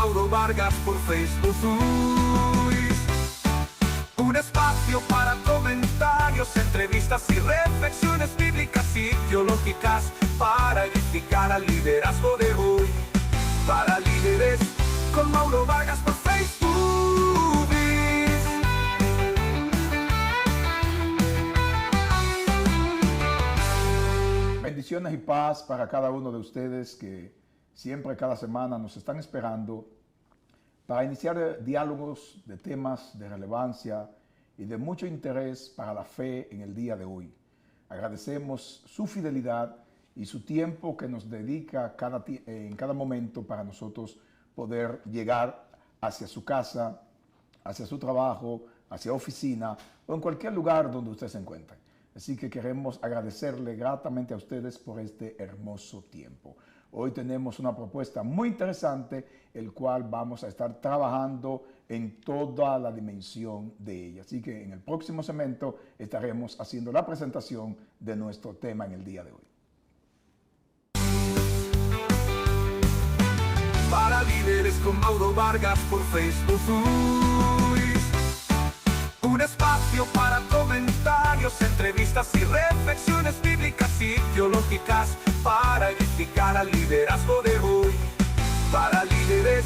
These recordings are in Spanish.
Mauro Vargas por Facebook. Un espacio para comentarios, entrevistas y reflexiones bíblicas y teológicas para edificar al liderazgo de hoy. Para líderes con Mauro Vargas por Facebook. Bendiciones y paz para cada uno de ustedes que siempre, cada semana nos están esperando para iniciar diálogos de temas de relevancia y de mucho interés para la fe en el día de hoy. Agradecemos su fidelidad y su tiempo que nos dedica en cada momento para nosotros poder llegar hacia su casa, hacia su trabajo, hacia oficina o en cualquier lugar donde usted se encuentre. Así que queremos agradecerle gratamente a ustedes por este hermoso tiempo. Hoy tenemos una propuesta muy interesante, el cual vamos a estar trabajando en toda la dimensión de ella. Así que en el próximo segmento estaremos haciendo la presentación de nuestro tema en el día de hoy. Para líderes con Mauro Vargas por Facebook. Un espacio para comentarios, entrevistas y reflexiones bíblicas y teológicas para edificar al liderazgo de hoy. Para líderes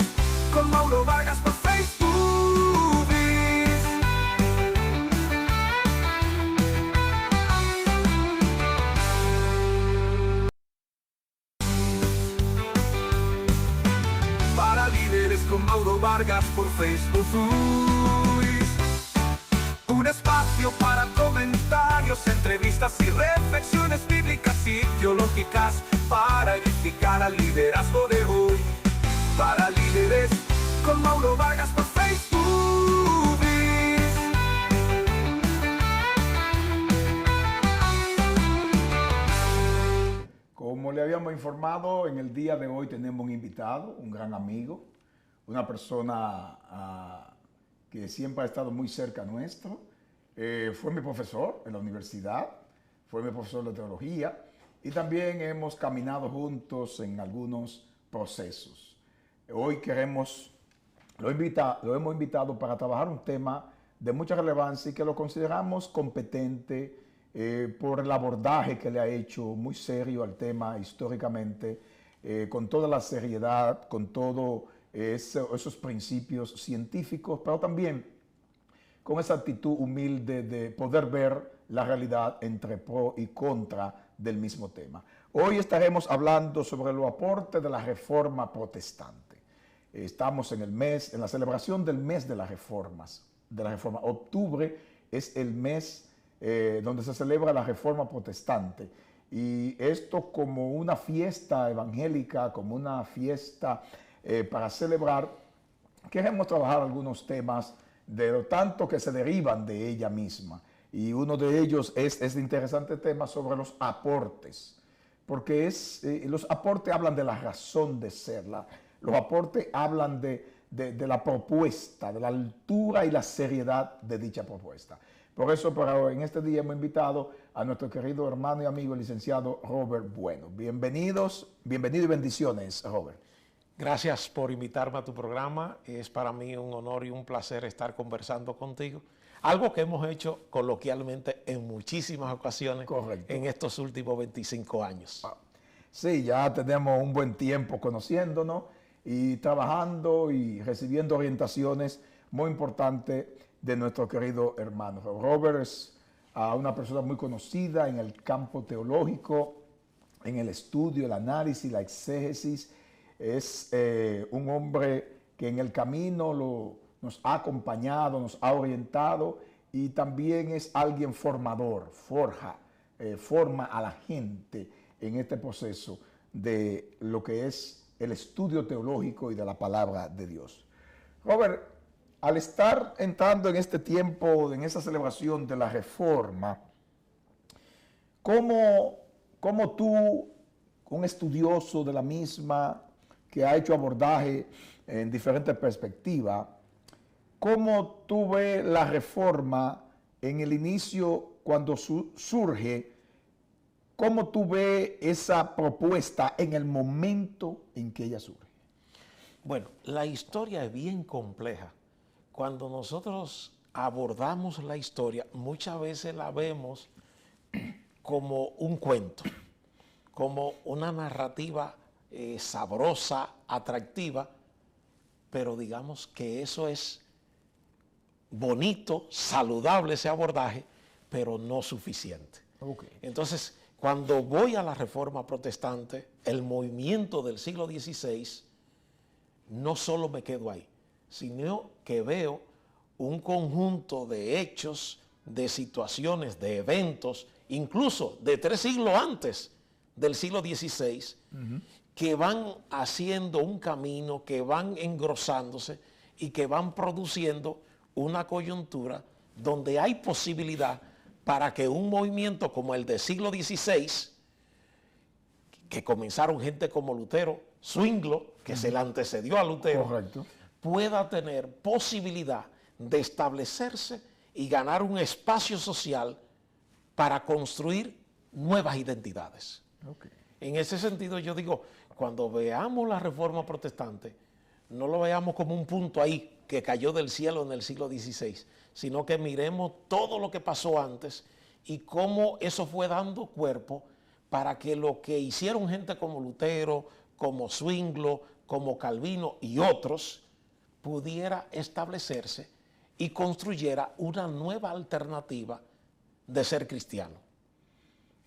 con Mauro Vargas por Facebook. Para líderes con Mauro Vargas por Facebook. Un espacio para comentarios, entrevistas y reflexiones bíblicas y teológicas para edificar al liderazgo de hoy. Para líderes con Mauro Vargas por Facebook. Como le habíamos informado, en el día de hoy tenemos un invitado, un gran amigo, una persona que siempre ha estado muy cerca nuestro. Fue mi profesor en la universidad, fue mi profesor de teología y también hemos caminado juntos en algunos procesos. Hoy lo hemos invitado para trabajar un tema de mucha relevancia y que lo consideramos competente por el abordaje que le ha hecho muy serio al tema históricamente, con toda la seriedad, con todos esos principios científicos, pero también con esa actitud humilde de poder ver la realidad entre pro y contra del mismo tema. Hoy estaremos hablando sobre los aportes de la Reforma Protestante. Estamos en la celebración del mes de las reformas. Octubre es el mes donde se celebra la Reforma Protestante. Y esto como una fiesta evangélica, como una fiesta para celebrar, queremos trabajar algunos temas de lo tanto que se derivan de ella misma. Y uno de ellos es este interesante tema sobre los aportes, porque los aportes hablan de la razón de ser, los aportes hablan de la propuesta, de la altura y la seriedad de dicha propuesta. Por eso, en este día hemos invitado a nuestro querido hermano y amigo, el licenciado Robert Bueno. Bienvenido y bendiciones, Robert. Gracias por invitarme a tu programa. Es para mí un honor y un placer estar conversando contigo. Algo que hemos hecho coloquialmente en muchísimas ocasiones. Correcto. En estos últimos 25 años. Sí, ya tenemos un buen tiempo conociéndonos y trabajando y recibiendo orientaciones muy importantes de nuestro querido hermano. Robert es una persona muy conocida en el campo teológico, en el estudio, el análisis, la exégesis. Es un hombre que en el camino nos ha acompañado, nos ha orientado y también es alguien formador, forma a la gente en este proceso de lo que es el estudio teológico y de la palabra de Dios. Robert, al estar entrando en este tiempo, en esa celebración de la Reforma, ¿cómo tú, un estudioso de la misma, que ha hecho abordaje en diferentes perspectivas, ¿cómo tú ves la Reforma en el inicio, cuando surge? ¿Cómo tú ves esa propuesta en el momento en que ella surge? Bueno, la historia es bien compleja. Cuando nosotros abordamos la historia, muchas veces la vemos como un cuento, como una narrativa sabrosa, atractiva, pero digamos que eso es bonito, saludable ese abordaje, pero no suficiente. Okay. Entonces, cuando voy a la Reforma Protestante, el movimiento del siglo XVI, no solo me quedo ahí, sino que veo un conjunto de hechos, de situaciones, de eventos, incluso de 3 siglos antes del siglo XVI, que van haciendo un camino, que van engrosándose y que van produciendo una coyuntura donde hay posibilidad para que un movimiento como el del siglo XVI, que comenzaron gente como Lutero, Zwinglio, que se le antecedió a Lutero, correcto, pueda tener posibilidad de establecerse y ganar un espacio social para construir nuevas identidades. Okay. En ese sentido yo digo, cuando veamos la Reforma Protestante, no lo veamos como un punto ahí que cayó del cielo en el siglo XVI, sino que miremos todo lo que pasó antes y cómo eso fue dando cuerpo para que lo que hicieron gente como Lutero, como Zwinglio, como Calvino y otros, pudiera establecerse y construyera una nueva alternativa de ser cristiano.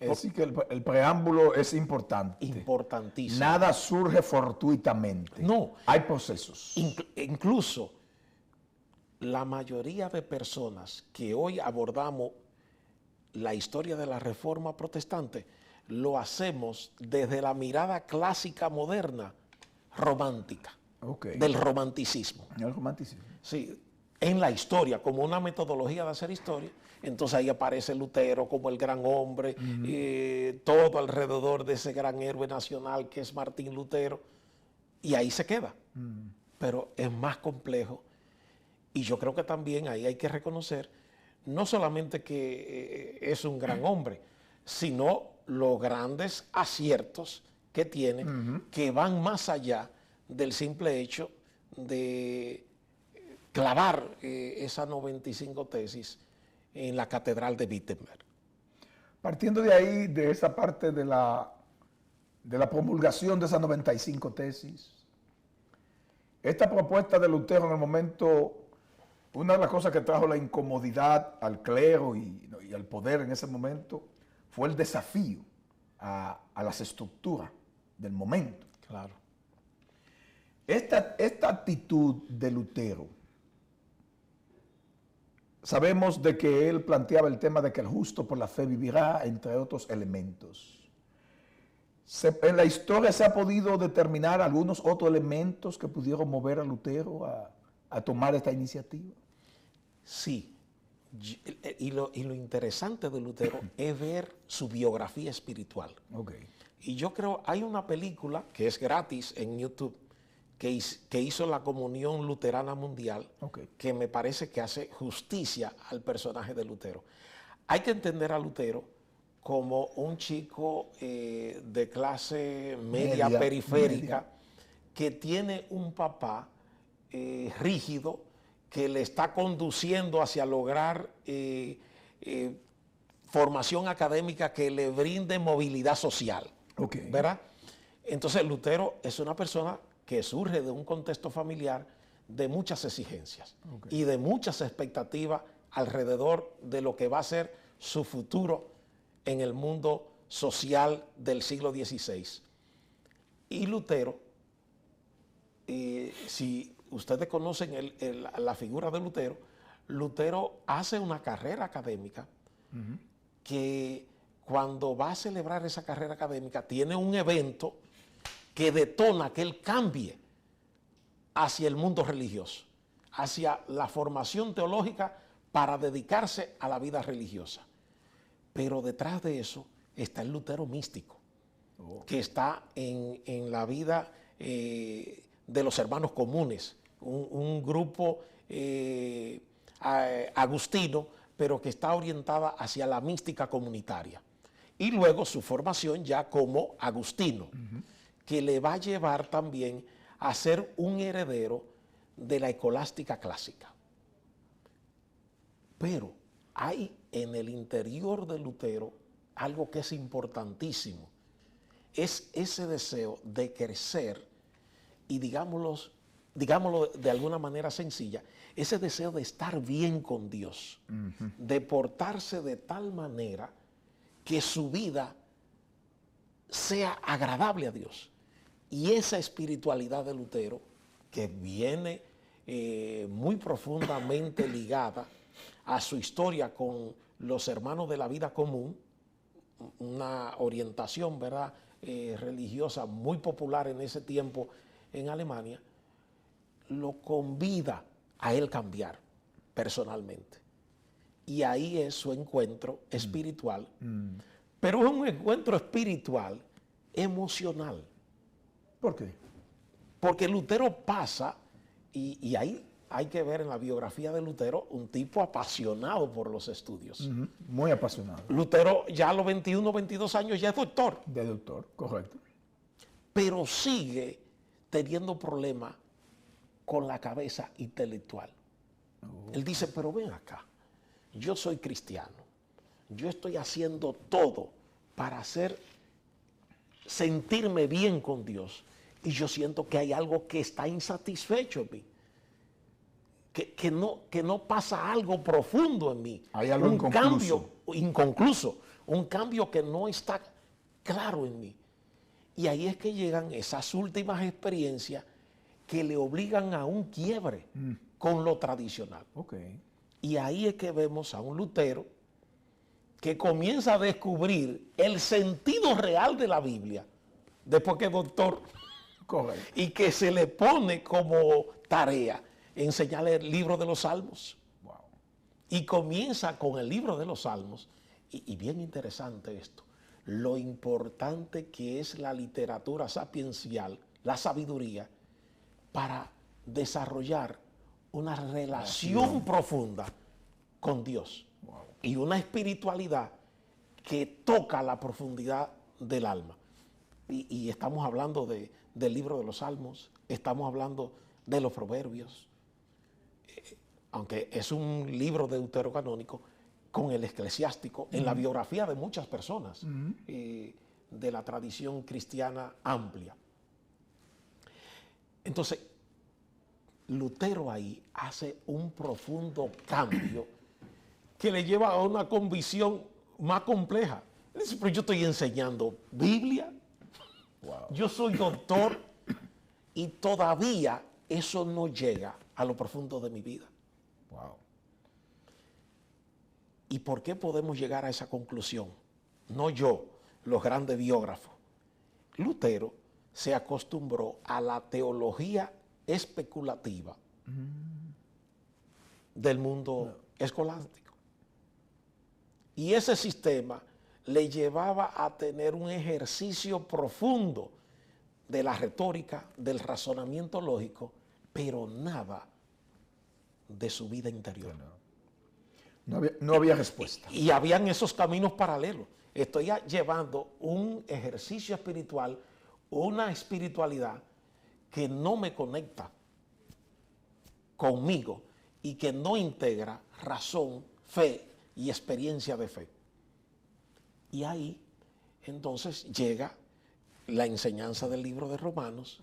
Así que el preámbulo es importante. Importantísimo. Nada surge fortuitamente. No. Hay procesos. Incluso la mayoría de personas que hoy abordamos la historia de la Reforma Protestante lo hacemos desde la mirada clásica moderna romántica, Okay. del romanticismo. El romanticismo. Sí, en la historia, como una metodología de hacer historia. Entonces ahí aparece Lutero como el gran hombre, todo alrededor de ese gran héroe nacional que es Martín Lutero, y ahí se queda. Pero es más complejo, y yo creo que también ahí hay que reconocer no solamente que es un gran hombre, sino los grandes aciertos que tiene, que van más allá del simple hecho de clavar esas 95 tesis en la Catedral de Wittenberg. Partiendo de ahí, de esa parte de la promulgación de esas 95 tesis, esta propuesta de Lutero en el momento, una de las cosas que trajo la incomodidad al clero y al poder en ese momento, fue el desafío a las estructuras del momento. Claro. Esta actitud de Lutero, sabemos de que él planteaba el tema de que el justo por la fe vivirá, entre otros elementos. En la historia se ha podido determinar algunos otros elementos que pudieron mover a Lutero a tomar esta iniciativa. Sí, y lo interesante de Lutero es ver su biografía espiritual. Okay. Y yo creo, hay una película que es gratis en YouTube, que hizo la Comunión Luterana Mundial, Okay. que me parece que hace justicia al personaje de Lutero. Hay que entender a Lutero como un chico de clase media periférica, que tiene un papá rígido que le está conduciendo hacia lograr formación académica que le brinde movilidad social. Okay. ¿Verdad? Entonces Lutero es una persona que surge de un contexto familiar de muchas exigencias y de muchas expectativas alrededor de lo que va a ser su futuro en el mundo social del siglo XVI. Y Lutero, si ustedes conocen la figura de Lutero, Lutero hace una carrera académica que cuando va a celebrar esa carrera académica tiene un evento que detona que él cambie hacia el mundo religioso, hacia la formación teológica para dedicarse a la vida religiosa. Pero detrás de eso está el Lutero místico, que está en la vida de los hermanos comunes, un grupo agustino, pero que está orientada hacia la mística comunitaria. Y luego su formación ya como agustino, que le va a llevar también a ser un heredero de la escolástica clásica. Pero hay en el interior de Lutero algo que es importantísimo. Es ese deseo de crecer y digámoslo de alguna manera sencilla, ese deseo de estar bien con Dios, de portarse de tal manera que su vida sea agradable a Dios. Y esa espiritualidad de Lutero, que viene muy profundamente ligada a su historia con los hermanos de la vida común, una orientación, ¿verdad?, religiosa muy popular en ese tiempo en Alemania, lo convida a él cambiar personalmente. Y ahí es su encuentro espiritual, pero es un encuentro espiritual emocional. ¿Por qué? Porque Lutero pasa, y ahí hay que ver en la biografía de Lutero, un tipo apasionado por los estudios. Muy apasionado. Lutero ya a los 21, 22 años ya es doctor. De doctor, correcto. Pero sigue teniendo problemas con la cabeza intelectual. Él dice, pero ven acá, yo soy cristiano, yo estoy haciendo todo para sentirme bien con Dios, y yo siento que hay algo que está insatisfecho en mí, que no pasa algo profundo en mí. Hay algo inconcluso, un cambio que no está claro en mí. Y ahí es que llegan esas últimas experiencias que le obligan a un quiebre con lo tradicional. Okay. Y ahí es que vemos a un Lutero que comienza a descubrir el sentido real de la Biblia, después que es doctor. Correcto. Y que se le pone como tarea enseñarle el libro de los Salmos. Wow. Y comienza con el libro de los Salmos. Y bien interesante esto, lo importante que es la literatura sapiencial, la sabiduría, para desarrollar una relación profunda con Dios. Wow. Y una espiritualidad que toca la profundidad del alma. Y estamos hablando del libro de los Salmos, estamos hablando de los Proverbios, aunque es un libro deuterocanónico, con el eclesiástico, en la biografía de muchas personas de la tradición cristiana amplia. Entonces, Lutero ahí hace un profundo cambio que le lleva a una convicción más compleja. Él dice, pero yo estoy enseñando Biblia, yo soy doctor, y todavía eso no llega a lo profundo de mi vida. Wow. ¿Y por qué podemos llegar a esa conclusión? No yo, los grandes biógrafos. Lutero se acostumbró a la teología especulativa del mundo escolástico. Y ese sistema le llevaba a tener un ejercicio profundo de la retórica, del razonamiento lógico, pero nada de su vida interior. No había respuesta. Y habían esos caminos paralelos. Estoy llevando un ejercicio espiritual, una espiritualidad que no me conecta conmigo y que no integra razón, fe y experiencia de fe. Y ahí entonces llega la enseñanza del libro de Romanos,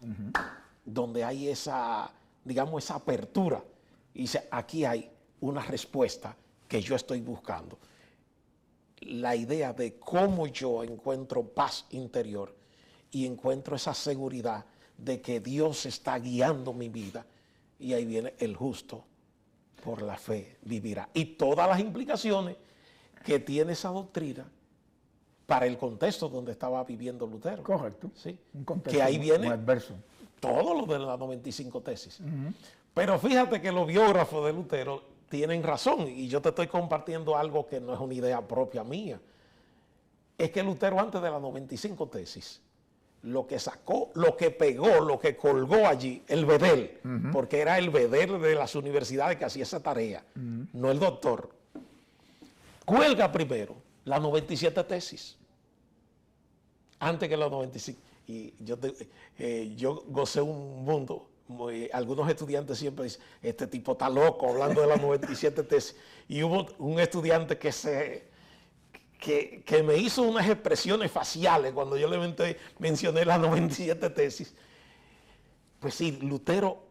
donde hay esa, digamos, esa apertura. Y dice, aquí hay una respuesta que yo estoy buscando. La idea de cómo yo encuentro paz interior y encuentro esa seguridad de que Dios está guiando mi vida. Y ahí viene el justo por la fe vivirá. Y todas las implicaciones que tiene esa doctrina para el contexto donde estaba viviendo Lutero. Correcto. ¿Sí? Un contexto que ahí viene adverso. todo lo de las 95 tesis. Pero fíjate que los biógrafos de Lutero tienen razón, y yo te estoy compartiendo algo que no es una idea propia mía. Es que Lutero, antes de las 95 tesis, lo que sacó, lo que pegó, lo que colgó allí, el bedel, porque era el bedel de las universidades que hacía esa tarea, no el doctor, cuelga primero las 97 tesis, antes que las 95. Y yo gocé un mundo. Algunos estudiantes siempre dicen, este tipo está loco hablando de las 97 tesis. Y hubo un estudiante que me hizo unas expresiones faciales cuando yo le mencioné las 97 tesis. Pues sí, Lutero,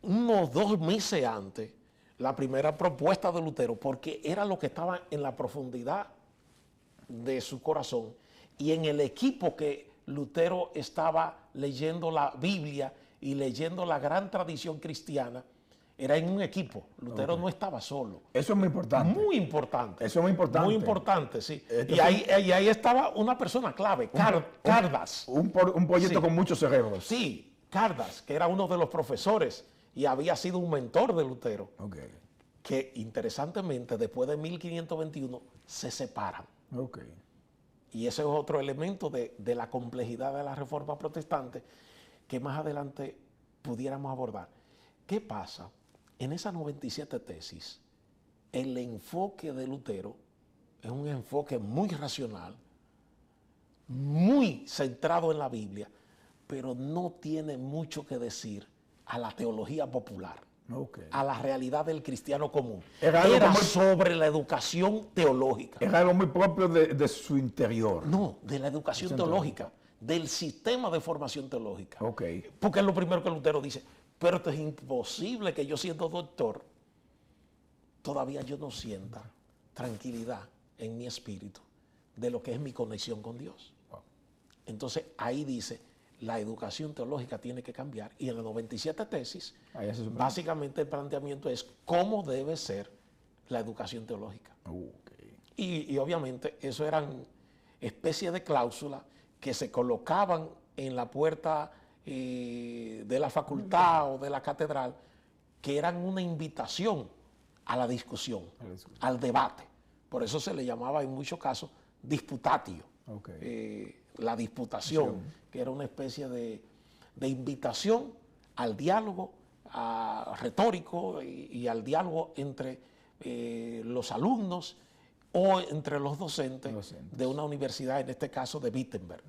unos 2 meses antes, la primera propuesta de Lutero, porque era lo que estaba en la profundidad de su corazón y en el equipo que Lutero estaba leyendo la Biblia y leyendo la gran tradición cristiana, era en un equipo. Lutero no estaba solo. Eso es muy importante. Muy importante. Eso es muy importante. Muy importante, sí. Y ahí estaba una persona clave, Cardas. Un proyecto con muchos cerebros. Sí, Cardas, que era uno de los profesores y había sido un mentor de Lutero. Okay. Que interesantemente, después de 1521, se separan. Okay. Y ese es otro elemento de la complejidad de la Reforma Protestante que más adelante pudiéramos abordar. ¿Qué pasa? En esas 97 tesis, el enfoque de Lutero es un enfoque muy racional, muy centrado en la Biblia, pero no tiene mucho que decir a la teología popular, a la realidad del cristiano común. Era sobre la educación teológica. Era algo muy propio de su interior. No, de la educación teológica, del sistema de formación teológica. Okay. Porque es lo primero que Lutero dice, pero esto es imposible que yo siendo doctor, todavía yo no sienta tranquilidad en mi espíritu de lo que es mi conexión con Dios. Wow. Entonces ahí dice, la educación teológica tiene que cambiar. Y en las 97 tesis, básicamente el planteamiento es cómo debe ser la educación teológica. Okay. Y obviamente eso eran especies de cláusulas que se colocaban en la puerta de la facultad o de la catedral, que eran una invitación a la discusión, al debate. Por eso se le llamaba en muchos casos disputatio. Okay. La disputación, que era una especie de invitación al diálogo retórico y al diálogo entre los alumnos o entre los docentes de una universidad, en este caso de Wittenberg.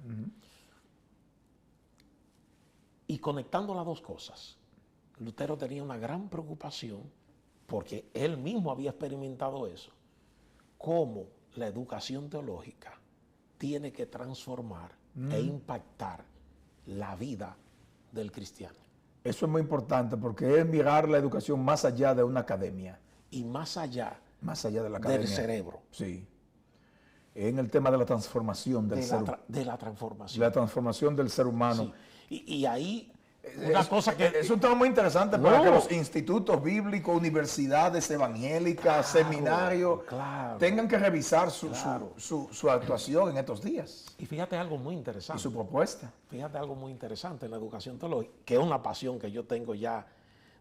Y conectando las dos cosas, Lutero tenía una gran preocupación, porque él mismo había experimentado eso, cómo la educación teológica tiene que transformar e impactar la vida del cristiano. Eso es muy importante porque es mirar la educación más allá de una academia. Y más allá de la academia. Del cerebro. Sí. En el tema de la transformación del ser humano. De la transformación. La transformación del ser humano. Sí. Y ahí... Es un tema muy interesante para que los institutos bíblicos, universidades evangélicas, seminarios, tengan que revisar su actuación en estos días. Y fíjate algo muy interesante. Y su propuesta. Fíjate algo muy interesante en la educación teológica, que es una pasión que yo tengo ya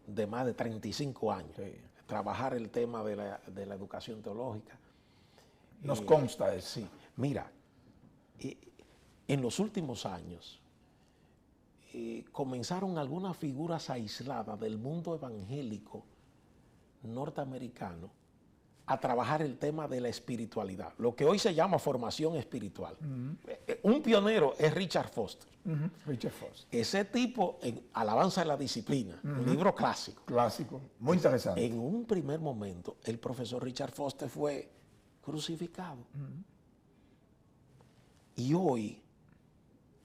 de más de 35 años. Sí. Trabajar el tema de la educación teológica. Nos consta eso. Sí. Mira, en los últimos años, comenzaron algunas figuras aisladas del mundo evangélico norteamericano a trabajar el tema de la espiritualidad, lo que hoy se llama formación espiritual. Un pionero es Richard Foster. Richard Foster. Ese tipo, en Alabanza de la Disciplina, un libro clásico. Clásico, muy interesante. En un primer momento, el profesor Richard Foster fue crucificado. Y hoy,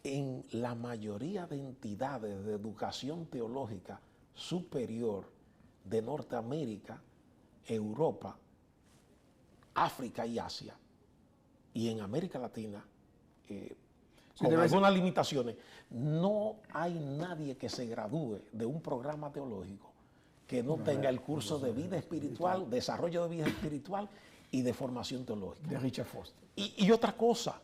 en la mayoría de entidades de educación teológica superior de Norteamérica, Europa, África y Asia, y en América Latina, con algunas limitaciones, no hay nadie que se gradúe de un programa teológico que no tenga el curso de vida espiritual, desarrollo de vida espiritual y de formación teológica. De Richard Foster. Y otra cosa,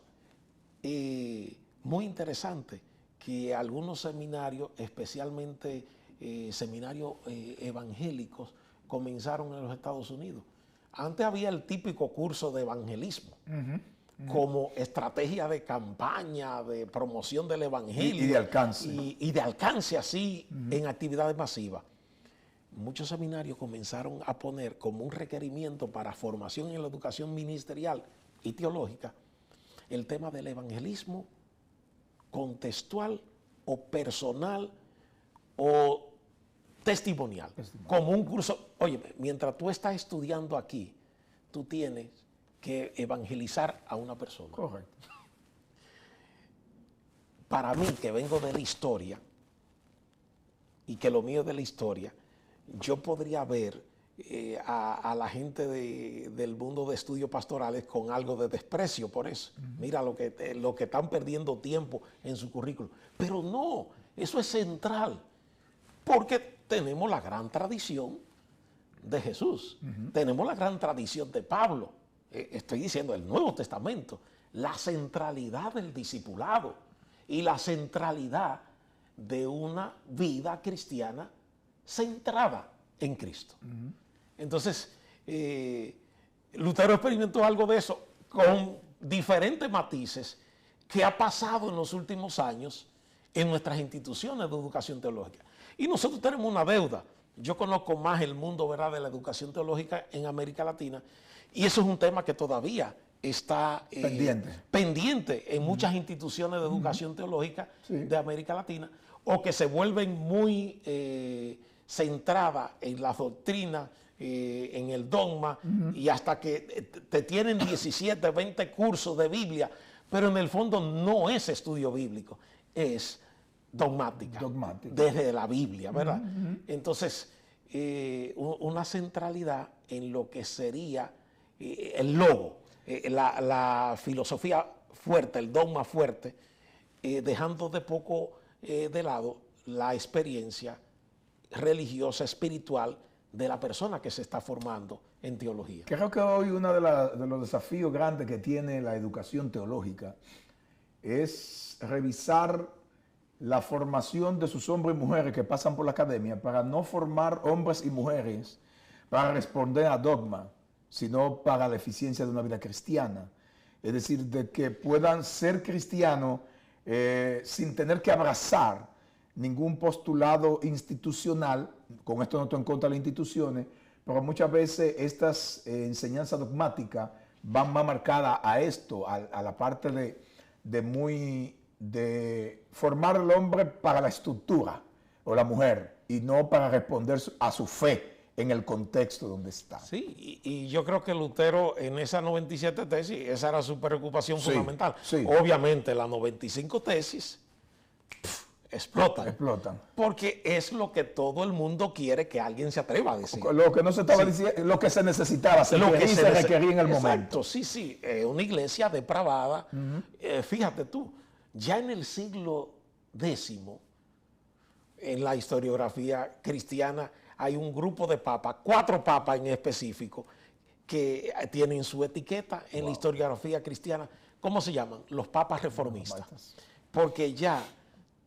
muy interesante, que algunos seminarios, especialmente seminarios evangélicos, comenzaron en los Estados Unidos. Antes había el típico curso de evangelismo, como estrategia de campaña, de promoción del evangelio. Y de alcance. Y de alcance así en actividades masivas. Muchos seminarios comenzaron a poner como un requerimiento para formación en la educación ministerial y teológica el tema del evangelismo contextual o personal o testimonial. Como un curso. Oye, mientras tú estás estudiando aquí, tú tienes que evangelizar a una persona. Correcto. Para mí, que vengo de la historia y que lo mío es de la historia, yo podría ver a la gente del mundo de estudios pastorales con algo de desprecio por eso. Mira lo que están perdiendo tiempo en su currículum. Pero no, eso es central, porque tenemos la gran tradición de Jesús, tenemos la gran tradición de Pablo, estoy diciendo el Nuevo Testamento, la centralidad del discipulado y la centralidad de una vida cristiana centrada en Cristo. Entonces, Lutero experimentó algo de eso con diferentes matices que ha pasado en los últimos años en nuestras instituciones de educación teológica. Y nosotros tenemos una deuda. Yo conozco más el mundo, ¿verdad?, de la educación teológica en América Latina, y eso es un tema que todavía está pendiente en muchas instituciones de educación teológica de América Latina, o que se vuelven muy centradas en la doctrina, en el dogma, y hasta que te tienen 17, 20 cursos de Biblia, pero en el fondo no es estudio bíblico, es dogmática. Desde la Biblia, ¿verdad? Entonces, una centralidad en lo que sería el logo, la filosofía fuerte, el dogma fuerte, dejando de poco de lado la experiencia religiosa, espiritual de la persona que se está formando en teología. Creo que hoy uno de los desafíos grandes que tiene la educación teológica es revisar la formación de sus hombres y mujeres que pasan por la academia para no formar hombres y mujeres para responder a dogma, sino para la eficiencia de una vida cristiana. Es decir, de que puedan ser cristianos sin tener que abrazar ningún postulado institucional. Con esto no estoy en contra de las instituciones, pero muchas veces estas enseñanzas dogmáticas van más marcadas a esto, a la parte de formar al hombre para la estructura o la mujer y no para responder a su fe en el contexto donde está. Sí, y yo creo que Lutero en esas 97 tesis, esa era su preocupación fundamental. Sí. Obviamente las 95 tesis explotan. Porque es lo que todo el mundo quiere que alguien se atreva a decir. Lo que no se estaba diciendo, lo que se necesitaba, se requería en el momento. Sí, una iglesia depravada. Fíjate tú, ya en el siglo X, en la historiografía cristiana, hay un grupo de papas, 4 papas en específico, que tienen su etiqueta en la historiografía cristiana. ¿Cómo se llaman? Los papas reformistas. Porque ya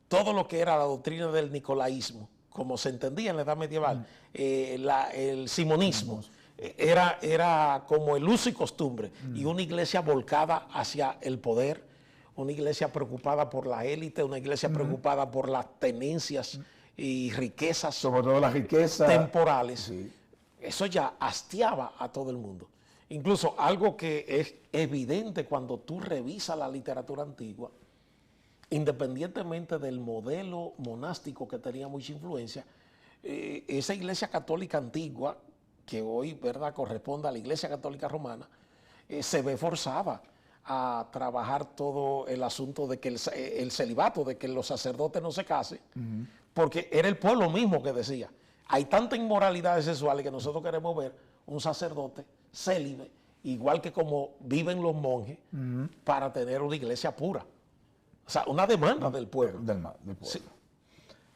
todo lo que era la doctrina del nicolaísmo, como se entendía en la Edad Medieval, el simonismo, era como el uso y costumbre, y una iglesia volcada hacia el poder, una iglesia preocupada por la élite, una iglesia preocupada por las tenencias y riquezas, sobre todo las riquezas temporales. Sí. Eso ya hastiaba a todo el mundo. Incluso algo que es evidente cuando tú revisas la literatura antigua, independientemente del modelo monástico que tenía mucha influencia, esa iglesia católica antigua, que hoy, ¿verdad?, corresponde a la iglesia católica romana, se ve forzada a trabajar todo el asunto de que el celibato, de que los sacerdotes no se casen, porque era el pueblo mismo que decía, hay tanta inmoralidad sexual que nosotros queremos ver un sacerdote célibe, igual que como viven los monjes, para tener una iglesia pura. O sea, una demanda del pueblo. Del pueblo. Sí.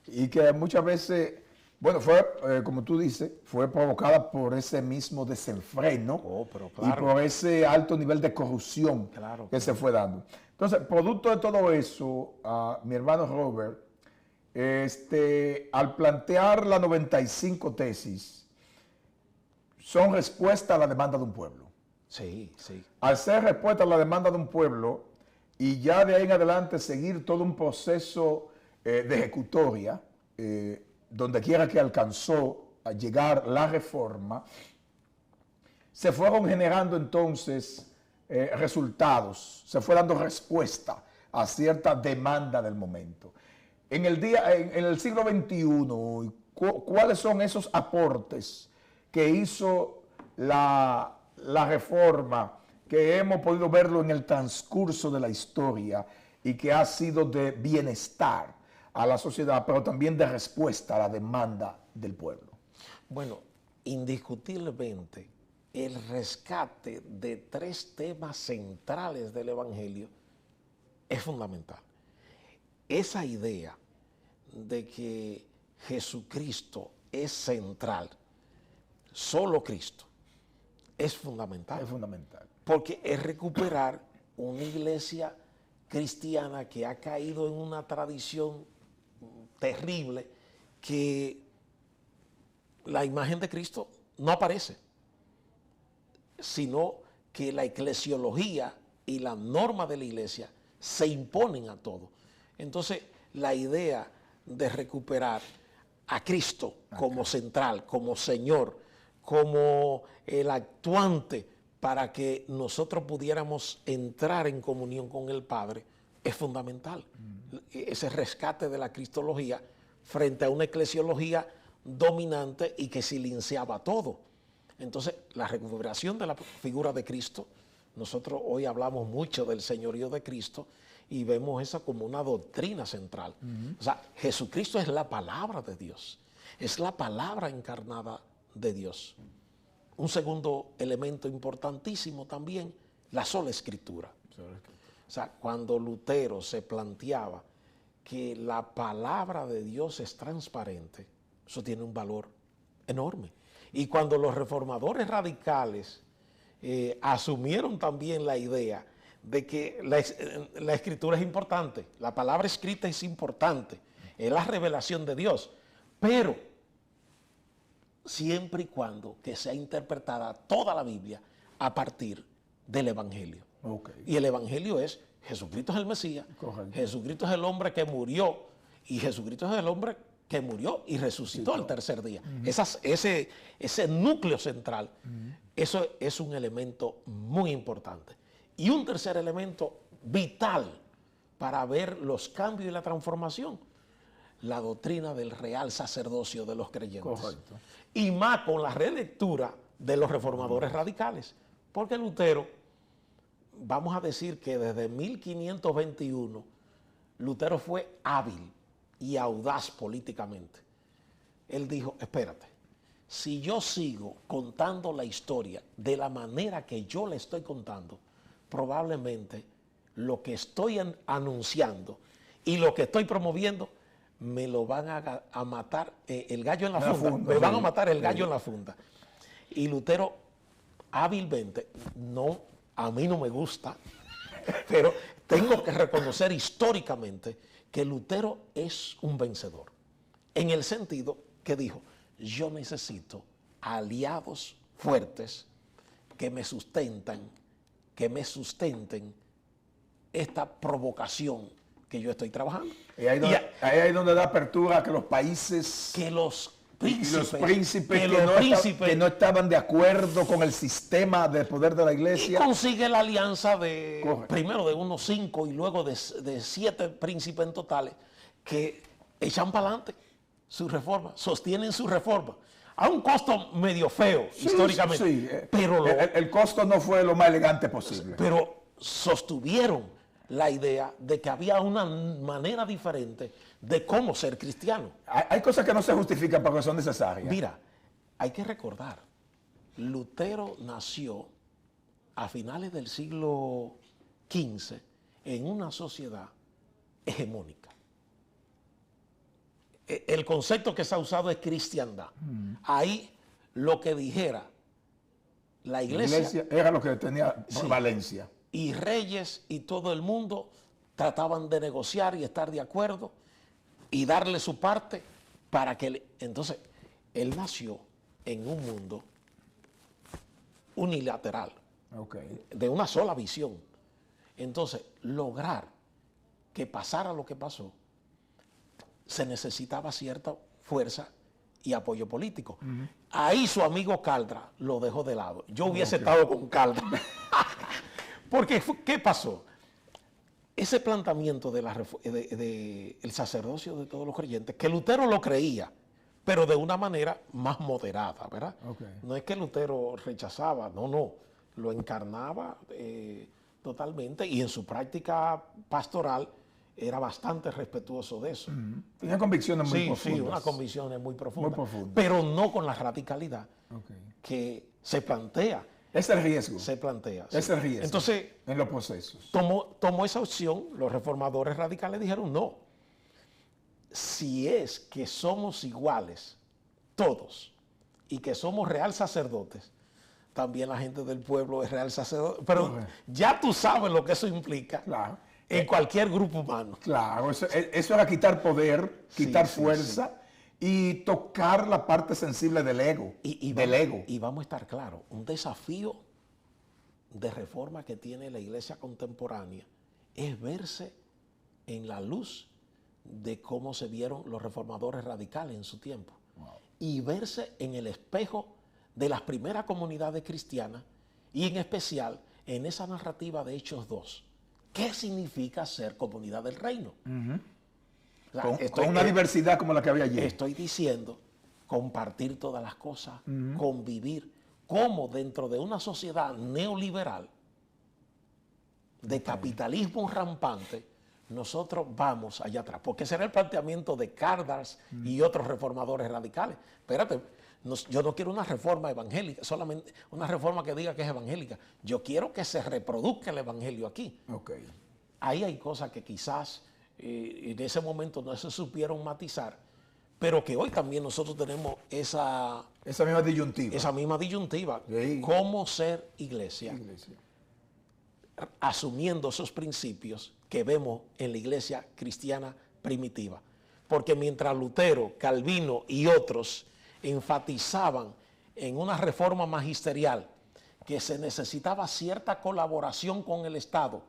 Y que muchas veces, bueno, fue, como tú dices, fue provocada por ese mismo desenfreno y por ese alto nivel de corrupción que se fue dando. Entonces, producto de todo eso, mi hermano Robert, al plantear las 95 tesis, son respuesta a la demanda de un pueblo. Sí, sí. Al ser respuesta a la demanda de un pueblo, y ya de ahí en adelante seguir todo un proceso de ejecutoria, donde quiera que alcanzó a llegar la reforma, se fueron generando entonces resultados, se fue dando respuesta a cierta demanda del momento. En el siglo XXI, ¿cuáles son esos aportes que hizo la reforma, que hemos podido verlo en el transcurso de la historia y que ha sido de bienestar a la sociedad, pero también de respuesta a la demanda del pueblo? Bueno, indiscutiblemente, el rescate de 3 temas centrales del Evangelio es fundamental. Esa idea de que Jesucristo es central, solo Cristo, es fundamental. Es fundamental. Porque es recuperar una iglesia cristiana que ha caído en una tradición terrible, que la imagen de Cristo no aparece, sino que la eclesiología y la norma de la iglesia se imponen a todo. Entonces, la idea de recuperar a Cristo como central, como Señor, como el actuante para que nosotros pudiéramos entrar en comunión con el Padre, es fundamental. Ese rescate de la cristología frente a una eclesiología dominante y que silenciaba todo. Entonces, la recuperación de la figura de Cristo, nosotros hoy hablamos mucho del señorío de Cristo y vemos esa como una doctrina central. O sea, Jesucristo es la palabra de Dios, es la palabra encarnada de Dios. Un segundo elemento importantísimo también, la sola escritura. O sea, cuando Lutero se planteaba que la palabra de Dios es transparente, eso tiene un valor enorme. Y cuando los reformadores radicales asumieron también la idea de que la escritura es importante, la palabra escrita es importante, es la revelación de Dios, pero siempre y cuando que sea interpretada toda la Biblia a partir del Evangelio. Okay. Y el Evangelio es, Jesucristo es el Mesías, correcto, Jesucristo es el hombre que murió, y Jesucristo es el hombre que murió y resucitó al tercer día. Ese núcleo central, eso es un elemento muy importante. Y un tercer elemento vital para ver los cambios y la transformación, la doctrina del real sacerdocio de los creyentes. Correcto. Y más con la relectura de los reformadores radicales. Porque Lutero, vamos a decir que desde 1521, Lutero fue hábil y audaz políticamente. Él dijo, espérate, si yo sigo contando la historia de la manera que yo la estoy contando, probablemente lo que estoy anunciando y lo que estoy promoviendo me lo van a matar el gallo en la funda. Me van a matar el gallo en la funda. Y Lutero hábilmente, no, a mí no me gusta, pero tengo que reconocer históricamente que Lutero es un vencedor, en el sentido que dijo, yo necesito aliados fuertes que me sustenten esta provocación que yo estoy trabajando. Y ahí es donde da apertura a que los países, que los príncipes que no estaban de acuerdo con el sistema de poder de la iglesia. Y consigue la alianza primero de unos 5 y luego de 7 príncipes en totales que echan para adelante su reforma, sostienen su reforma. A un costo medio feo, históricamente. Sí. Pero el costo no fue lo más elegante posible. Pero sostuvieron la idea de que había una manera diferente de cómo ser cristiano. Hay cosas que no se justifican porque son necesarias. Mira, hay que recordar, Lutero nació a finales del siglo XV en una sociedad hegemónica. El concepto que se ha usado es cristiandad. Ahí lo que dijera la iglesia era lo que tenía valencia. Y reyes y todo el mundo trataban de negociar y estar de acuerdo y darle su parte para que... Entonces, él nació en un mundo unilateral, de una sola visión. Entonces, lograr que pasara lo que pasó, se necesitaba cierta fuerza y apoyo político. Ahí su amigo Caldra lo dejó de lado. Yo hubiese estado con Caldra. Porque, ¿qué pasó? ese planteamiento de el sacerdocio de todos los creyentes, que Lutero lo creía, pero de una manera más moderada, ¿verdad? Okay. No es que Lutero rechazaba, no, lo encarnaba totalmente, y en su práctica pastoral era bastante respetuoso de eso. Tenía convicciones muy profundas. Sí, unas convicciones muy profundas, Muy profundas, pero no con la radicalidad que se plantea. Es el riesgo. Se plantea. Es el riesgo. Entonces, en los procesos. tomó esa opción. Los reformadores radicales dijeron no. Si es que somos iguales, todos, y que somos real sacerdotes, también la gente del pueblo es real sacerdote. Pero ya tú sabes lo que eso implica. Claro. En cualquier grupo humano. Claro, eso era quitar poder, quitar fuerza y tocar la parte sensible del ego. Y vamos a estar claros, un desafío de reforma que tiene la iglesia contemporánea es verse en la luz de cómo se vieron los reformadores radicales en su tiempo. Wow. Y verse en el espejo de las primeras comunidades cristianas y en especial en esa narrativa de Hechos 2. ¿Qué significa ser comunidad del reino? O sea, con una diversidad como la que había allí. Estoy diciendo compartir todas las cosas, convivir, como dentro de una sociedad neoliberal, de capitalismo rampante, nosotros vamos allá atrás. Porque será el planteamiento de Cardars y otros reformadores radicales. Espérate, yo no quiero una reforma evangélica, solamente una reforma que diga que es evangélica. Yo quiero que se reproduzca el evangelio aquí. Okay. Ahí hay cosas que quizás en ese momento no se supieron matizar, pero que hoy también nosotros tenemos esa misma disyuntiva. Esa misma disyuntiva. Sí. ¿Cómo ser iglesia? Asumiendo esos principios que vemos en la iglesia cristiana primitiva. Porque mientras Lutero, Calvino y otros enfatizaban en una reforma magisterial que se necesitaba cierta colaboración con el Estado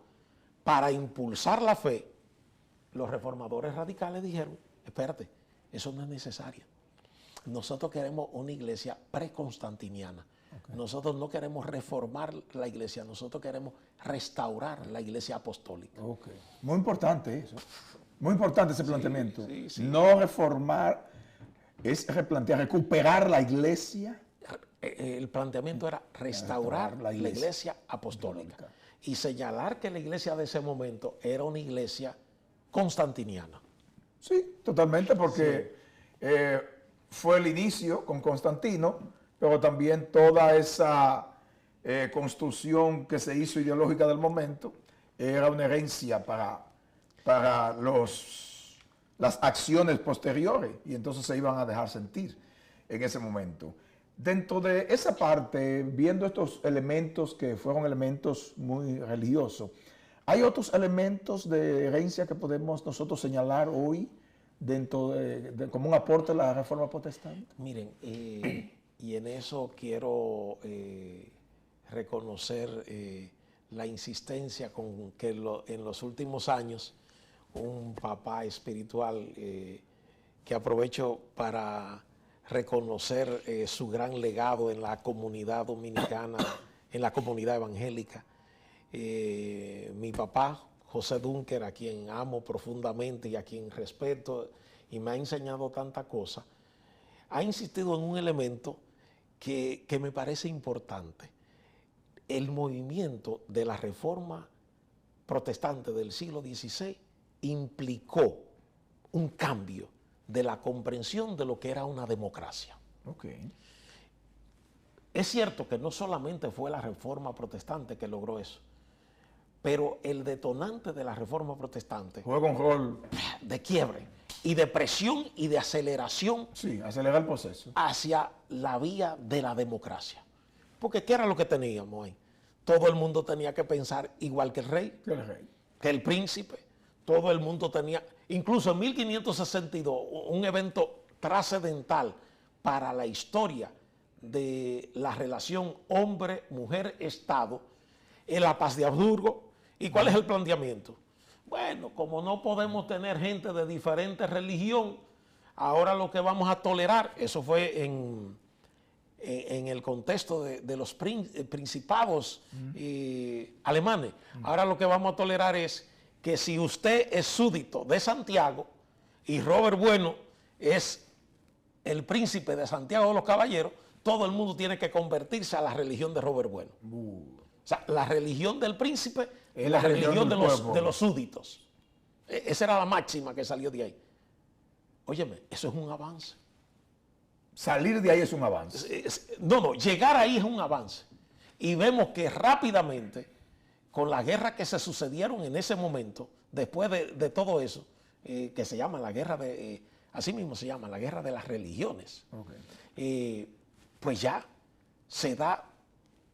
para impulsar la fe, los reformadores radicales dijeron, espérate, eso no es necesario. Nosotros queremos una iglesia preconstantiniana. Okay. Nosotros no queremos reformar la iglesia, nosotros queremos restaurar la iglesia apostólica. Okay. Muy importante eso. Muy importante ese planteamiento. Sí. No reformar, es replantear, recuperar la iglesia. El planteamiento era restaurar la iglesia apostólica. Y señalar que la iglesia de ese momento era una iglesia constantiniana. Sí, totalmente, porque fue el inicio con Constantino, pero también toda esa construcción que se hizo ideológica del momento era una herencia para las acciones posteriores, y entonces se iban a dejar sentir en ese momento. Dentro de esa parte, viendo estos elementos que fueron elementos muy religiosos, ¿hay otros elementos de herencia que podemos nosotros señalar hoy dentro como un aporte a la Reforma Protestante? Miren, y en eso quiero reconocer la insistencia con que en los últimos años un papá espiritual que aprovecho para reconocer su gran legado en la comunidad dominicana, en la comunidad evangélica. Mi papá, José Dunker, a quien amo profundamente y a quien respeto y me ha enseñado tanta cosa, ha insistido en un elemento que me parece importante. El movimiento de la Reforma Protestante del siglo XVI implicó un cambio de la comprensión de lo que era una democracia. Okay. Es cierto que no solamente fue la Reforma Protestante que logró eso, pero el detonante de la Reforma Protestante juega un rol de quiebre y de presión y de aceleración. Sí, acelerar el proceso hacia la vía de la democracia. Porque ¿qué era lo que teníamos ahí? Todo el mundo tenía que pensar igual que el rey, que el príncipe. Todo el mundo tenía, incluso en 1562, un evento trascendental para la historia de la relación hombre-mujer-Estado, en la paz de Habsburgo. ¿Y cuál es el planteamiento? Bueno, como no podemos tener gente de diferente religión, ahora lo que vamos a tolerar, eso fue en el contexto de los principados alemanes, ahora lo que vamos a tolerar es que si usted es súbdito de Santiago y Robert Bueno es el príncipe de Santiago de los Caballeros, todo el mundo tiene que convertirse a la religión de Robert Bueno. O sea, la religión del príncipe es la religión de los súbditos. Esa era la máxima que salió de ahí. Óyeme, eso es un avance. Salir de ahí es un avance. No, llegar ahí es un avance. Y vemos que rápidamente, con las guerras que se sucedieron en ese momento, después de todo eso, que se llama la guerra de, así mismo se llama, la guerra de las religiones, pues ya se da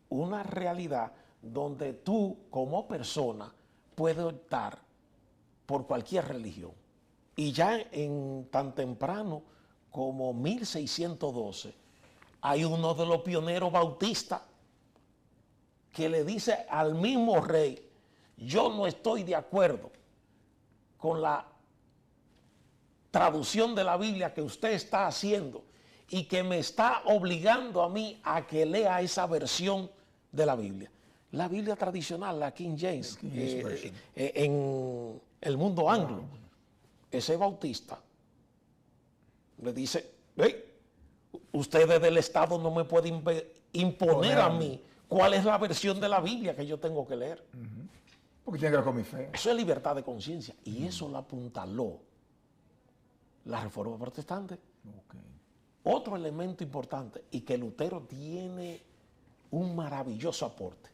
una realidad donde tú como persona puedes optar por cualquier religión. Y ya en tan temprano como 1612, hay uno de los pioneros bautistas que le dice al mismo rey: yo no estoy de acuerdo con la traducción de la Biblia que usted está haciendo y que me está obligando a mí a que lea esa versión de la Biblia. La Biblia tradicional, la King James, en el mundo anglo. Ese bautista le dice: hey, ustedes del Estado no me pueden imponer a mí cuál es la versión de la Biblia que yo tengo que leer. Porque tiene que ver con mi fe. Eso es libertad de conciencia. Y eso lo apuntaló la Reforma Protestante. Otro elemento importante, y que Lutero tiene un maravilloso aporte: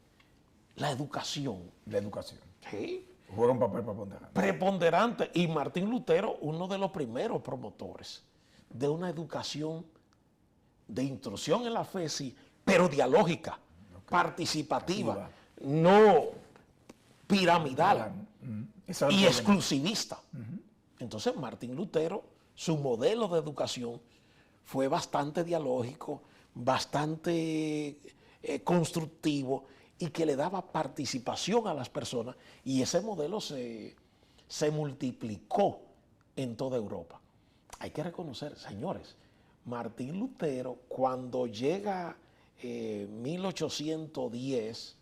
la educación. La educación. Sí. Juega un papel preponderante. Preponderante. Y Martín Lutero, uno de los primeros promotores de una educación de instrucción en la fe, sí, pero dialógica, participativa, no piramidal y exclusivista. Entonces Martín Lutero, su modelo de educación fue bastante dialógico, bastante constructivo, y que le daba participación a las personas, y ese modelo se multiplicó en toda Europa. Hay que reconocer, señores, Martín Lutero, cuando llega 1810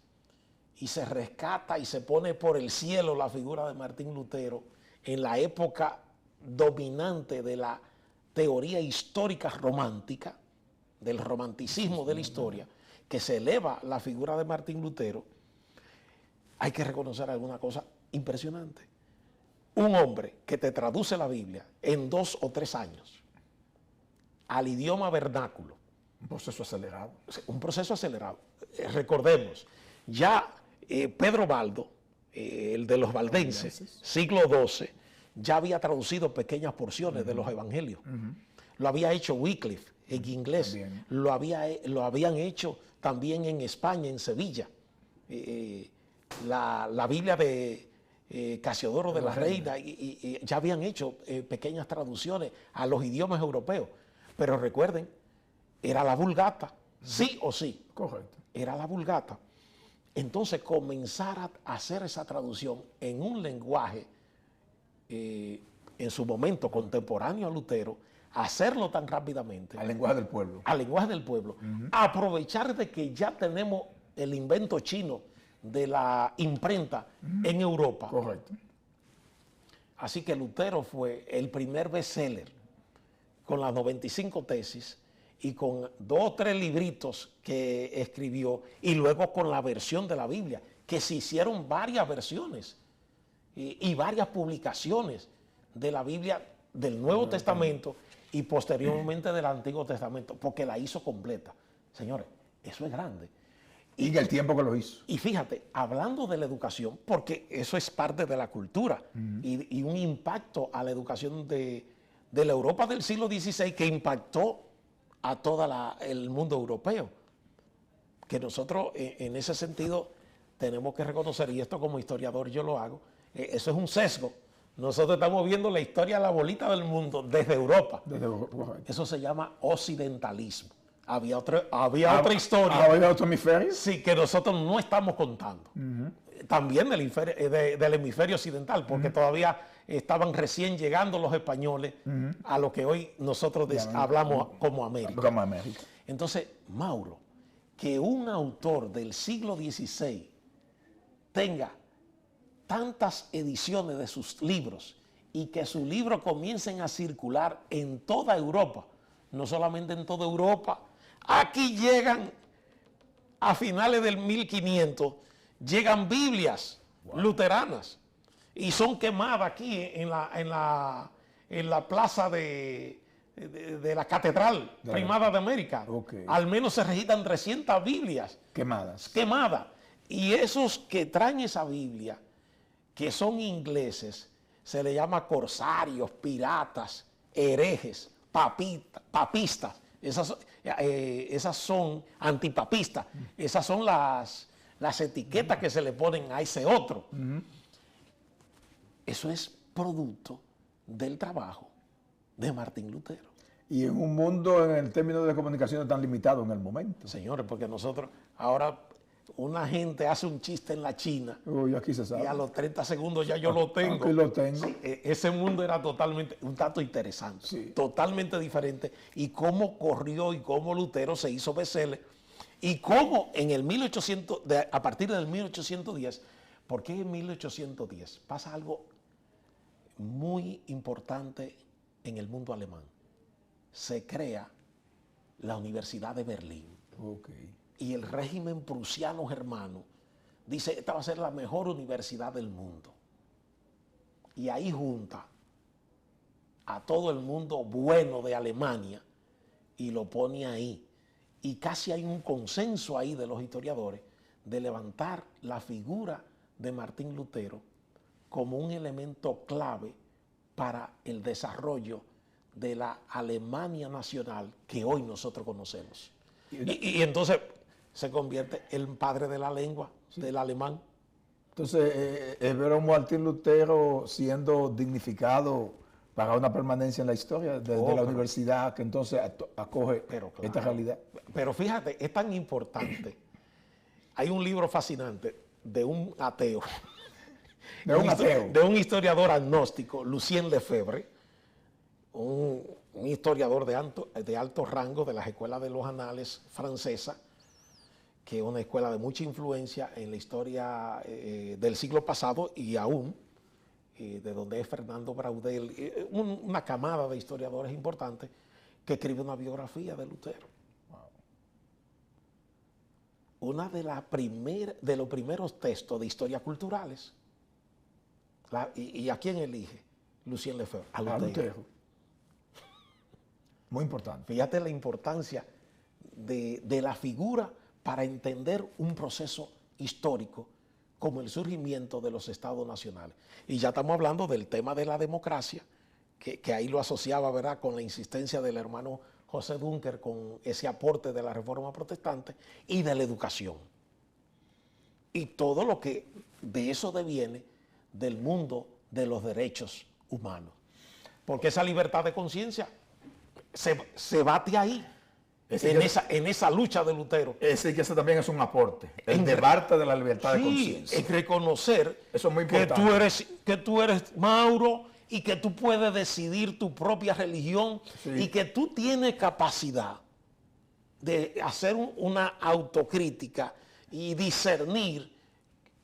y se rescata y se pone por el cielo la figura de Martín Lutero, en la época dominante de la teoría histórica romántica, del romanticismo de la historia, que se eleva la figura de Martín Lutero, hay que reconocer alguna cosa impresionante. Un hombre que te traduce la Biblia en 2 o 3 años al idioma vernáculo. Un proceso acelerado. Un proceso acelerado. Recordemos, ya Pedro Baldo, el de los valdenses, siglo XII, ya había traducido pequeñas porciones de los evangelios. Lo había hecho Wycliffe en inglés, lo habían hecho también en España, en Sevilla. La Biblia de Casiodoro de la Reina, y ya habían hecho pequeñas traducciones a los idiomas europeos. Pero recuerden, era la Vulgata, sí o sí. Correcto. Era la Vulgata. Entonces comenzar a hacer esa traducción en un lenguaje, en su momento contemporáneo a Lutero, hacerlo tan rápidamente. Al lenguaje del pueblo. Al lenguaje del pueblo. Aprovechar de que ya tenemos el invento chino de la imprenta en Europa. Correcto. Así que Lutero fue el primer bestseller con las 95 tesis y con 2 o 3 libritos que escribió, y luego con la versión de la Biblia, que se hicieron varias versiones y varias publicaciones de la Biblia del Nuevo Testamento y posteriormente del Antiguo Testamento, porque la hizo completa. Señores, eso es grande. Y en el tiempo que lo hizo. Y fíjate, hablando de la educación, porque eso es parte de la cultura y un impacto a la educación de la Europa del siglo XVI que impactó a todo el mundo europeo. Que nosotros en ese sentido tenemos que reconocer, y esto como historiador yo lo hago, eso es un sesgo. Nosotros estamos viendo la historia de la bolita del mundo desde Europa. Eso se llama occidentalismo. Había otra historia. ¿Había otro hemisferio? Sí, que nosotros no estamos contando. También del hemisferio occidental, porque todavía estaban recién llegando los españoles a lo que hoy nosotros hablamos como América. Como América. Entonces, Mauro, que un autor del siglo XVI tenga tantas ediciones de sus libros y que sus libros comiencen a circular en toda Europa, no solamente en toda Europa, aquí llegan a finales del 1500, llegan Biblias luteranas y son quemadas aquí en la plaza de la Catedral Primada de América. Al menos se registran 300 Biblias quemadas. Y esos que traen esa Biblia, que son ingleses, se les llama corsarios, piratas, herejes, papistas. Esas son antipapistas. Esas son las etiquetas que se le ponen a ese otro. Eso es producto del trabajo de Martín Lutero. Y en un mundo, en el término de comunicación, tan limitado en el momento. Señores, porque nosotros ahora... Una gente hace un chiste en la China. Uy, aquí se sabe. Y a los 30 segundos ya yo lo tengo. Aquí lo tengo. Sí, ese mundo era totalmente, un dato interesante, sí, totalmente diferente. Y cómo corrió y cómo Lutero se hizo bestseller. Y cómo en el 1800, a partir del 1810, ¿por qué en 1810? Pasa algo muy importante en el mundo alemán. Se crea la Universidad de Berlín. Y el régimen prusiano germano dice, esta va a ser la mejor universidad del mundo. Y ahí junta a todo el mundo bueno de Alemania y lo pone ahí. Y casi hay un consenso ahí de los historiadores de levantar la figura de Martín Lutero como un elemento clave para el desarrollo de la Alemania nacional que hoy nosotros conocemos. Y entonces se convierte en padre de la lengua, del alemán. Entonces, ver a Martín Lutero siendo dignificado para una permanencia en la historia desde la universidad que entonces acoge esta realidad. Pero fíjate, es tan importante. Hay un libro fascinante de un ateo. De un historiador agnóstico, Lucien Lefebvre, un historiador de alto rango de las escuelas de los anales francesa, que es una escuela de mucha influencia en la historia del siglo pasado y aún, de donde es Fernando Braudel, una camada de historiadores importantes que escribe una biografía de Lutero. Una de los primeros textos de historia culturales. ¿Y a quién elige Lucien Lefebvre? A Lutero. Muy importante. Fíjate la importancia de la figura para entender un proceso histórico como el surgimiento de los estados nacionales. Y ya estamos hablando del tema de la democracia, que ahí lo asociaba, ¿verdad?, con la insistencia del hermano José Dunker, con ese aporte de la Reforma Protestante y de la educación. Y todo lo que de eso deviene del mundo de los derechos humanos. Porque esa libertad de conciencia se bate ahí. En esa lucha de Lutero. Que ese también es un aporte. El debate de la libertad de conciencia. Es reconocer eso es muy importante. Que tú eres Mauro y que tú puedes decidir tu propia religión y que tú tienes capacidad de hacer una autocrítica y discernir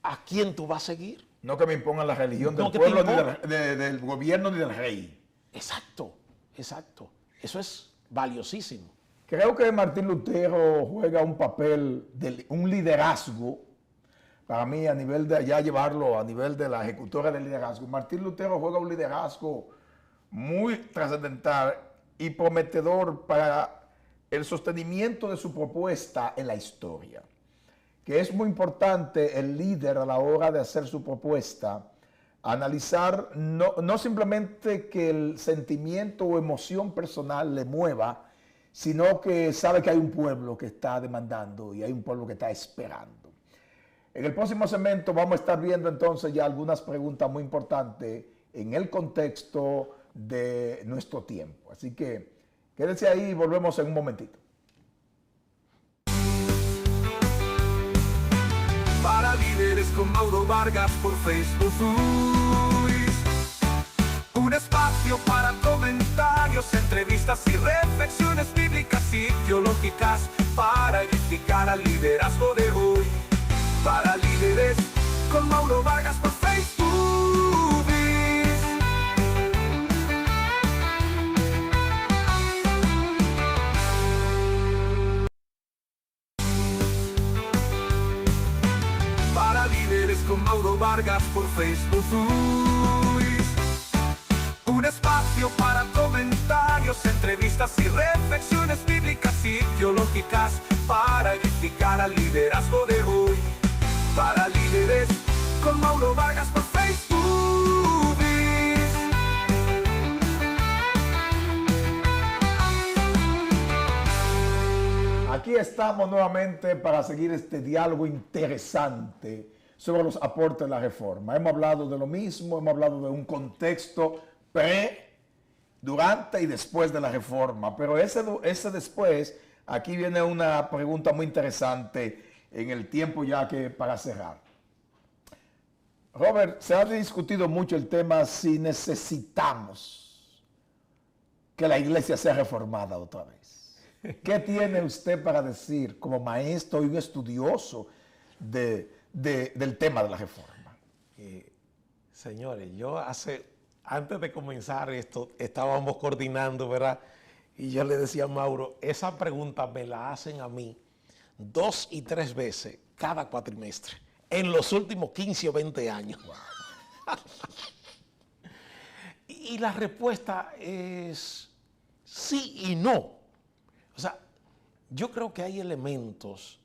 a quién tú vas a seguir. No que me impongan la religión del pueblo, ni del gobierno, ni del rey. Exacto. Eso es valiosísimo. Creo que Martín Lutero juega un papel de un liderazgo, para mí, a nivel de ya llevarlo a nivel de la ejecutora del liderazgo. Martín Lutero juega un liderazgo muy trascendental y prometedor para el sostenimiento de su propuesta en la historia. Que es muy importante el líder a la hora de hacer su propuesta, analizar no simplemente que el sentimiento o emoción personal le mueva, sino que sabe que hay un pueblo que está demandando y hay un pueblo que está esperando. En el próximo segmento vamos a estar viendo entonces ya algunas preguntas muy importantes en el contexto de nuestro tiempo. Así que quédense ahí y volvemos en un momentito. Para líderes con Mauro Vargas por Facebook. Un espacio para comentarios, entrevistas y reflexiones bíblicas y teológicas para edificar al liderazgo de hoy. Para líderes con Mauro Vargas por Facebook. Vargas por Facebook. Un espacio para comentarios, entrevistas y reflexiones bíblicas y teológicas para edificar al liderazgo de hoy. Para líderes con Mauro Vargas por Facebook. Aquí estamos nuevamente para seguir este diálogo interesante sobre los aportes de la reforma. Hemos hablado de lo mismo, hemos hablado de un contexto pre, durante y después de la reforma. Pero ese después, aquí viene una pregunta muy interesante en el tiempo ya que para cerrar. Robert, se ha discutido mucho el tema si necesitamos que la iglesia sea reformada otra vez. ¿Qué tiene usted para decir como maestro y un estudioso del tema de la reforma? Señores, antes de comenzar esto, estábamos coordinando, ¿verdad? Y yo le decía a Mauro, esa pregunta me la hacen a mí 2 y 3 veces cada cuatrimestre, en los últimos 15 o 20 años. Wow. Y la respuesta es sí y no. O sea, yo creo que hay elementos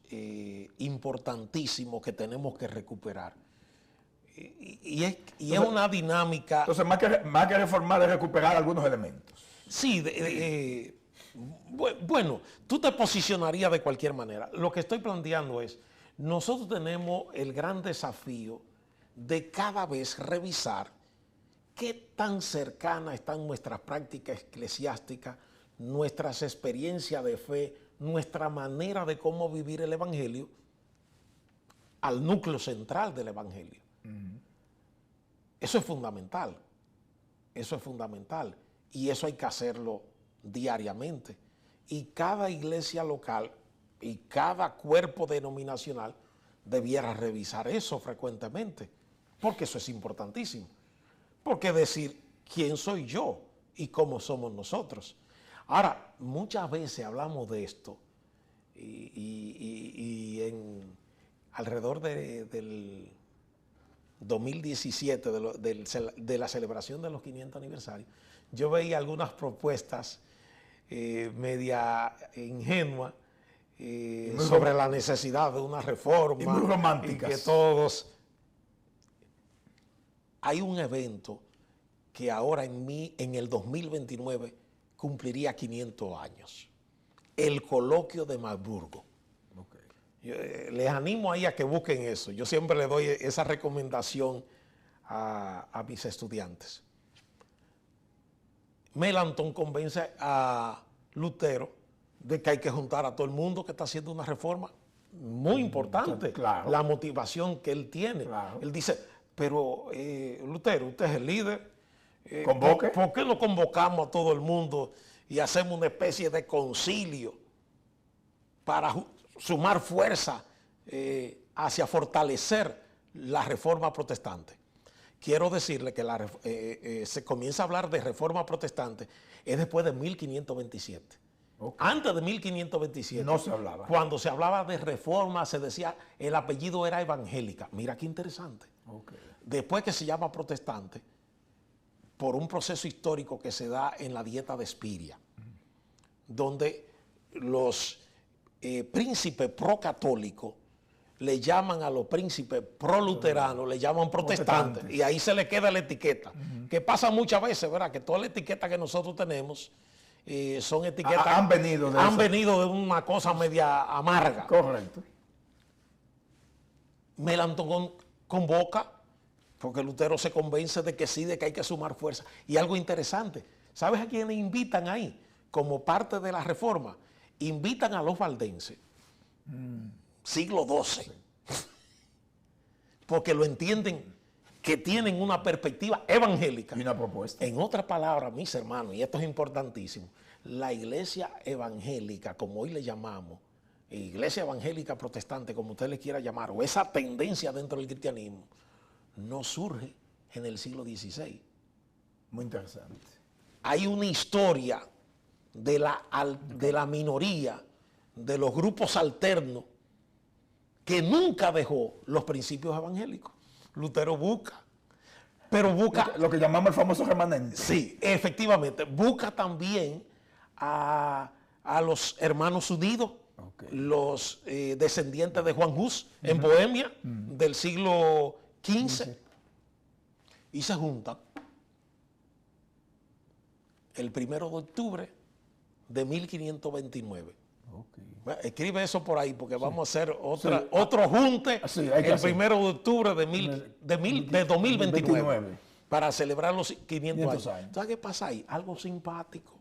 importantísimos que tenemos que recuperar. Y es una dinámica... Entonces, más que reformar es recuperar algunos elementos. Sí, bueno, tú te posicionarías de cualquier manera. Lo que estoy planteando es, nosotros tenemos el gran desafío de cada vez revisar qué tan cercanas están nuestras prácticas eclesiásticas, nuestras experiencias de fe, nuestra manera de cómo vivir el Evangelio al núcleo central del Evangelio. Eso es fundamental. Eso es fundamental. Y eso hay que hacerlo diariamente. Y cada iglesia local y cada cuerpo denominacional debiera revisar eso frecuentemente. Porque eso es importantísimo. Porque decir quién soy yo y cómo somos nosotros. Ahora, muchas veces hablamos de esto y alrededor del 2017, de la celebración de los 500 aniversarios, yo veía algunas propuestas media ingenuas sobre la necesidad de una reforma. Y muy románticas. Y que todos... Hay un evento que ahora en el 2029 cumpliría 500 años. El coloquio de Marburgo. Okay. Les animo ahí a que busquen eso. Yo siempre le doy esa recomendación a mis estudiantes. Melanchthon convence a Lutero de que hay que juntar a todo el mundo que está haciendo una reforma. Muy importante. Claro. La motivación que él tiene. Claro. Él dice, pero Lutero, usted es el líder. ¿Convoque? ¿Por qué no convocamos a todo el mundo y hacemos una especie de concilio para sumar fuerza hacia fortalecer la reforma protestante? Quiero decirle que se comienza a hablar de reforma protestante es después de 1527. Okay. Antes de 1527 no se hablaba. Cuando se hablaba de reforma se decía el apellido era evangélica. Mira qué interesante. Okay. Después que se llama protestante, por un proceso histórico que se da en la Dieta de Espiria, donde los príncipes pro-católicos le llaman a los príncipes pro-luteranos, le llaman protestantes, y ahí se le queda la etiqueta, que pasa muchas veces, ¿verdad? Que toda la etiqueta que nosotros tenemos son etiquetas... Han venido de una cosa media amarga. Correcto. Melanchthon convoca, porque Lutero se convence de que sí, de que hay que sumar fuerza. Y algo interesante, ¿sabes a quiénes invitan ahí? Como parte de la reforma, invitan a los valdenses, siglo XII, porque lo entienden que tienen una perspectiva evangélica. Y una propuesta. En otras palabras, mis hermanos, y esto es importantísimo, la iglesia evangélica, como hoy le llamamos, iglesia evangélica protestante, como usted le quiera llamar, o esa tendencia dentro del cristianismo, no surge en el siglo XVI. Muy interesante. Hay una historia de la minoría, de los grupos alternos, que nunca dejó los principios evangélicos. Lutero busca. Pero busca... Lo que llamamos el famoso remanente. Sí, efectivamente. Busca también a los Hermanos Unidos, los descendientes de Juan Hus, en Bohemia, del siglo XV, y se juntan el 1 de octubre de 1529. Escribe eso por ahí porque vamos a hacer otro junte el 1 de octubre de 2029 para celebrar los 500 años. ¿Sabes qué pasa ahí? Algo simpático.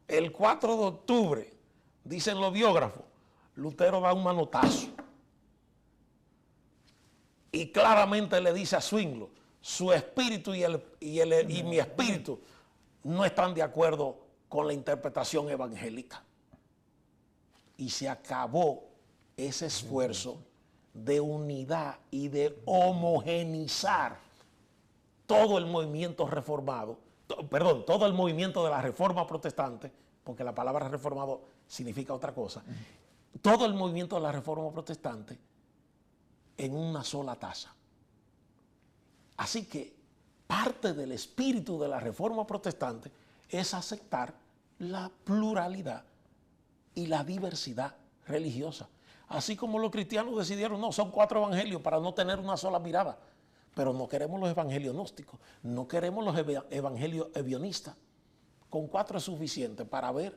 El 4 de octubre, dicen los biógrafos, Lutero da un manotazo y claramente le dice a Zwinglio, su espíritu y mi espíritu no están de acuerdo con la interpretación evangélica. Y se acabó ese esfuerzo de unidad y de homogenizar todo el movimiento reformado, todo el movimiento de la reforma protestante, porque la palabra reformado significa otra cosa, todo el movimiento de la reforma protestante en una sola taza. Así que parte del espíritu de la reforma protestante es aceptar la pluralidad y la diversidad religiosa. Así como los cristianos decidieron, no, son 4 evangelios para no tener una sola mirada. Pero no queremos los evangelios gnósticos, no queremos los evangelios ebionistas. Con 4 es suficiente para ver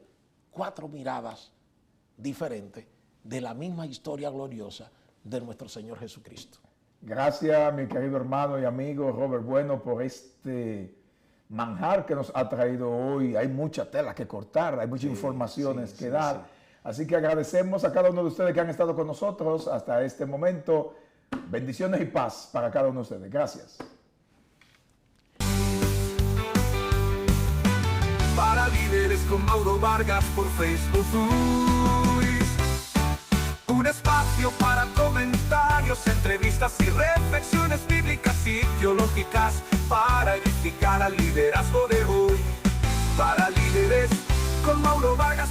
4 miradas diferentes de la misma historia gloriosa de nuestro Señor Jesucristo. Gracias, mi querido hermano y amigo Robert Bueno, por este manjar que nos ha traído hoy. Hay mucha tela que cortar, hay muchas informaciones que dar. Así que agradecemos a cada uno de ustedes que han estado con nosotros hasta este momento. Bendiciones y paz para cada uno de ustedes. Gracias. Para líderes con Mauro Vargas por Facebook. Un espacio para comentarios, entrevistas y reflexiones bíblicas y teológicas para edificar al liderazgo de hoy. Para líderes con Mauro Vargas.